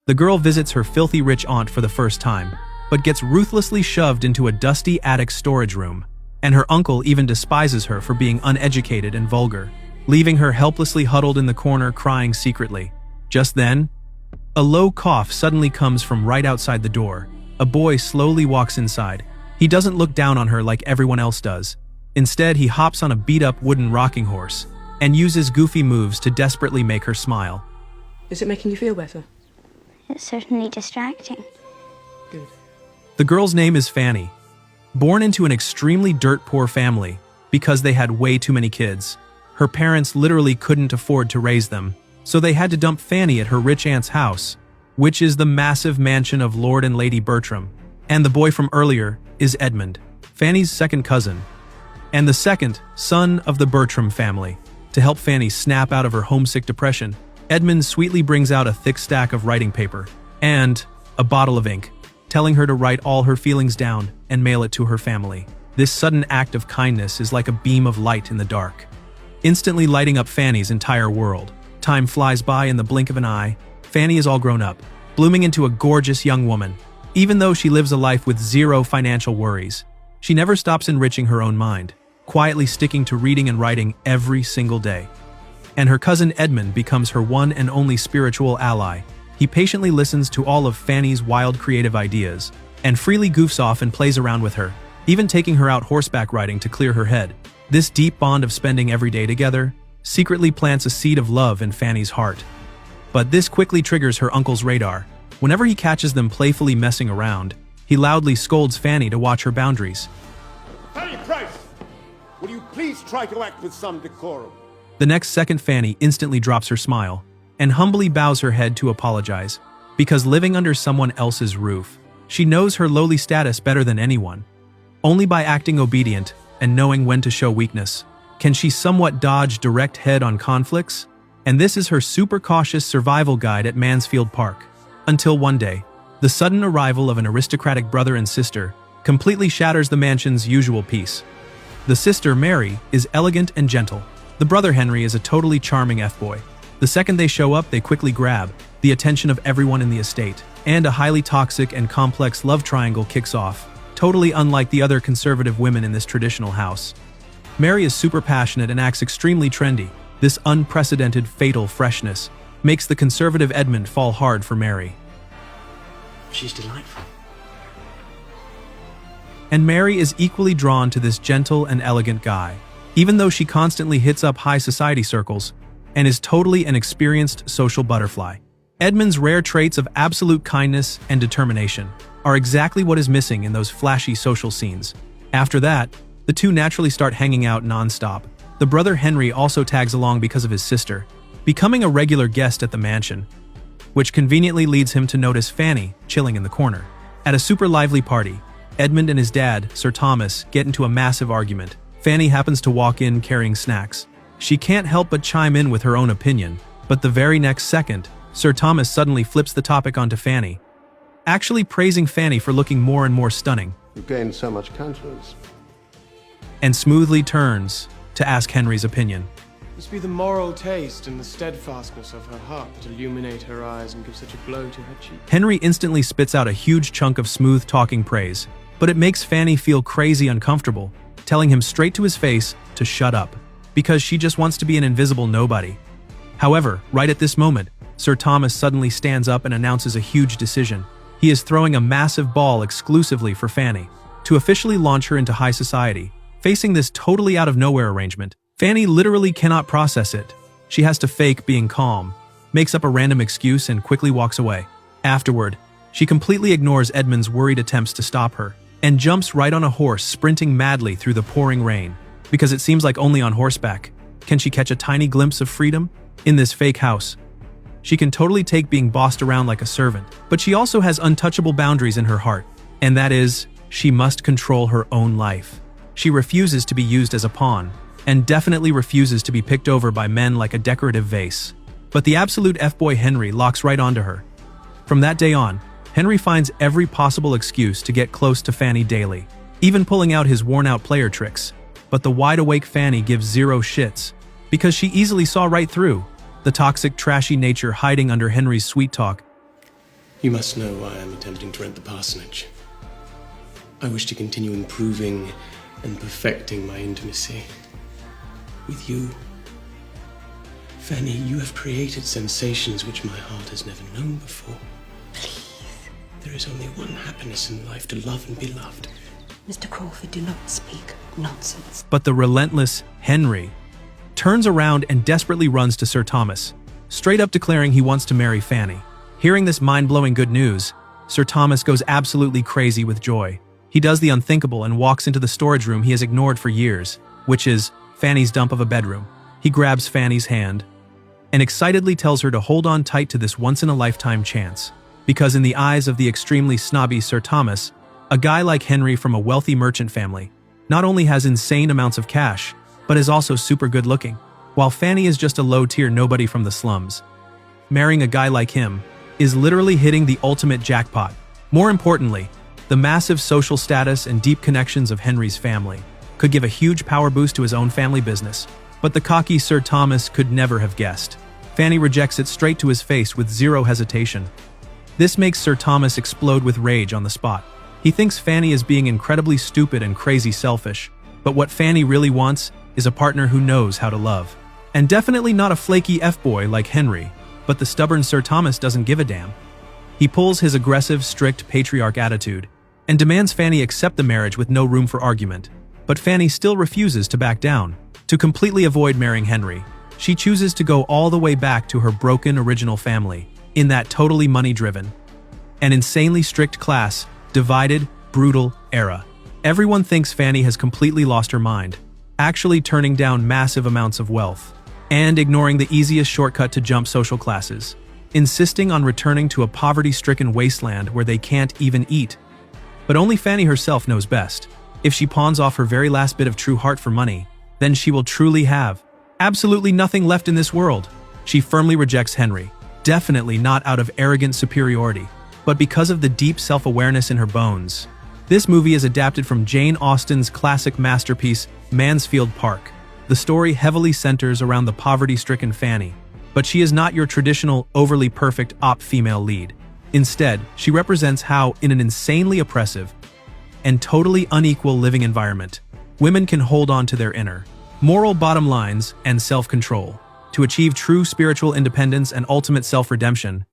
The girl visits her filthy rich aunt for the first time, but gets ruthlessly shoved into a dusty attic storage room, and her uncle even despises her for being uneducated and vulgar, leaving her helplessly huddled in the corner crying secretly. Just then, a low cough suddenly comes from right outside the door. A boy slowly walks inside. He doesn't look down on her like everyone else does. Instead, he hops on a beat-up wooden rocking horse and uses goofy moves to desperately make her smile. Is it making you feel better? It's certainly distracting. Good. The girl's name is Fanny. Born into an extremely dirt-poor family because they had way too many kids. Her parents literally couldn't afford to raise them, so they had to dump Fanny at her rich aunt's house, which is the massive mansion of Lord and Lady Bertram. And the boy from earlier is Edmund, Fanny's second cousin, and the second son of the Bertram family. To help Fanny snap out of her homesick depression, Edmund sweetly brings out a thick stack of writing paper and a bottle of ink, telling her to write all her feelings down and mail it to her family. This sudden act of kindness is like a beam of light in the dark, instantly lighting up Fanny's entire world. Time flies by in the blink of an eye. Fanny is all grown up, blooming into a gorgeous young woman. Even though she lives a life with zero financial worries, she never stops enriching her own mind, quietly sticking to reading and writing every single day. And her cousin Edmund becomes her one and only spiritual ally. He patiently listens to all of Fanny's wild creative ideas and freely goofs off and plays around with her, even taking her out horseback riding to clear her head. This deep bond of spending every day together secretly plants a seed of love in Fanny's heart. But this quickly triggers her uncle's radar. Whenever he catches them playfully messing around, he loudly scolds Fanny to watch her boundaries. Fanny Price! Will you please try to act with some decorum? The next second, Fanny instantly drops her smile and humbly bows her head to apologize, because living under someone else's roof, she knows her lowly status better than anyone. Only by acting obedient and knowing when to show weakness can she somewhat dodge direct head-on conflicts, and this is her super cautious survival guide at Mansfield Park. Until one day, the sudden arrival of an aristocratic brother and sister completely shatters the mansion's usual peace. The sister, Mary, is elegant and gentle. The brother, Henry, is a totally charming F-boy. The second they show up, they quickly grab the attention of everyone in the estate, and a highly toxic and complex love triangle kicks off, totally unlike the other conservative women in this traditional house. Mary is super passionate and acts extremely trendy. This unprecedented fatal freshness makes the conservative Edmund fall hard for Mary. She's delightful. And Mary is equally drawn to this gentle and elegant guy, even though she constantly hits up high society circles and is totally an experienced social butterfly. Edmund's rare traits of absolute kindness and determination are exactly what is missing in those flashy social scenes. After that, the two naturally start hanging out non-stop. The brother Henry also tags along because of his sister, becoming a regular guest at the mansion, which conveniently leads him to notice Fanny chilling in the corner. At a super lively party, Edmund and his dad, Sir Thomas, get into a massive argument. Fanny happens to walk in carrying snacks. She can't help but chime in with her own opinion, but the very next second, Sir Thomas suddenly flips the topic onto Fanny, actually praising Fanny for looking more and more stunning. You gained so much countenance. And smoothly turns to ask Henry's opinion. It must be the moral taste and the steadfastness of her heart that illuminate her eyes and give such a glow to her cheek. Henry instantly spits out a huge chunk of smooth-talking praise, but it makes Fanny feel crazy uncomfortable, telling him straight to his face to shut up, because she just wants to be an invisible nobody. However, right at this moment, Sir Thomas suddenly stands up and announces a huge decision. He is throwing a massive ball exclusively for Fanny, to officially launch her into high society. Facing this totally out-of-nowhere arrangement, Fanny literally cannot process it. She has to fake being calm, makes up a random excuse, and quickly walks away. Afterward, she completely ignores Edmund's worried attempts to stop her, and jumps right on a horse, sprinting madly through the pouring rain. Because it seems like only on horseback can she catch a tiny glimpse of freedom in this fake house. She can totally take being bossed around like a servant, but she also has untouchable boundaries in her heart, and that is, she must control her own life. She refuses to be used as a pawn, and definitely refuses to be picked over by men like a decorative vase. But the absolute F-boy Henry locks right onto her. From that day on, Henry finds every possible excuse to get close to Fanny daily, even pulling out his worn-out player tricks. But the wide-awake Fanny gives zero shits, because she easily saw right through the toxic, trashy nature hiding under Henry's sweet talk. You must know why I'm attempting to rent the parsonage. I wish to continue improving and perfecting my intimacy with you. Fanny, you have created sensations which my heart has never known before. Please. There is only one happiness in life, to love and be loved. Mr. Crawford, do not speak nonsense. But the relentless Henry turns around and desperately runs to Sir Thomas, straight up declaring he wants to marry Fanny. Hearing this mind-blowing good news, Sir Thomas goes absolutely crazy with joy. He does the unthinkable and walks into the storage room he has ignored for years, which is Fanny's dump of a bedroom. He grabs Fanny's hand and excitedly tells her to hold on tight to this once-in-a-lifetime chance. Because in the eyes of the extremely snobby Sir Thomas, a guy like Henry from a wealthy merchant family not only has insane amounts of cash, but is also super good looking, while Fanny is just a low-tier nobody from the slums. Marrying a guy like him is literally hitting the ultimate jackpot. More importantly, the massive social status and deep connections of Henry's family could give a huge power boost to his own family business. But the cocky Sir Thomas could never have guessed. Fanny rejects it straight to his face with zero hesitation. This makes Sir Thomas explode with rage on the spot. He thinks Fanny is being incredibly stupid and crazy selfish, but what Fanny really wants is a partner who knows how to love. And definitely not a flaky F-boy like Henry, but the stubborn Sir Thomas doesn't give a damn. He pulls his aggressive, strict patriarch attitude and demands Fanny accept the marriage with no room for argument. But Fanny still refuses to back down. To completely avoid marrying Henry, she chooses to go all the way back to her broken original family, in that totally money-driven and insanely strict class, divided, brutal era. Everyone thinks Fanny has completely lost her mind, actually turning down massive amounts of wealth and ignoring the easiest shortcut to jump social classes, insisting on returning to a poverty-stricken wasteland where they can't even eat. But only Fanny herself knows best. If she pawns off her very last bit of true heart for money, then she will truly have absolutely nothing left in this world. She firmly rejects Henry, definitely not out of arrogant superiority, but because of the deep self-awareness in her bones. This movie is adapted from Jane Austen's classic masterpiece, Mansfield Park. The story heavily centers around the poverty-stricken Fanny, but she is not your traditional, overly perfect op female lead. Instead, she represents how, in an insanely oppressive and totally unequal living environment, women can hold on to their inner moral bottom lines and self-control to achieve true spiritual independence and ultimate self-redemption.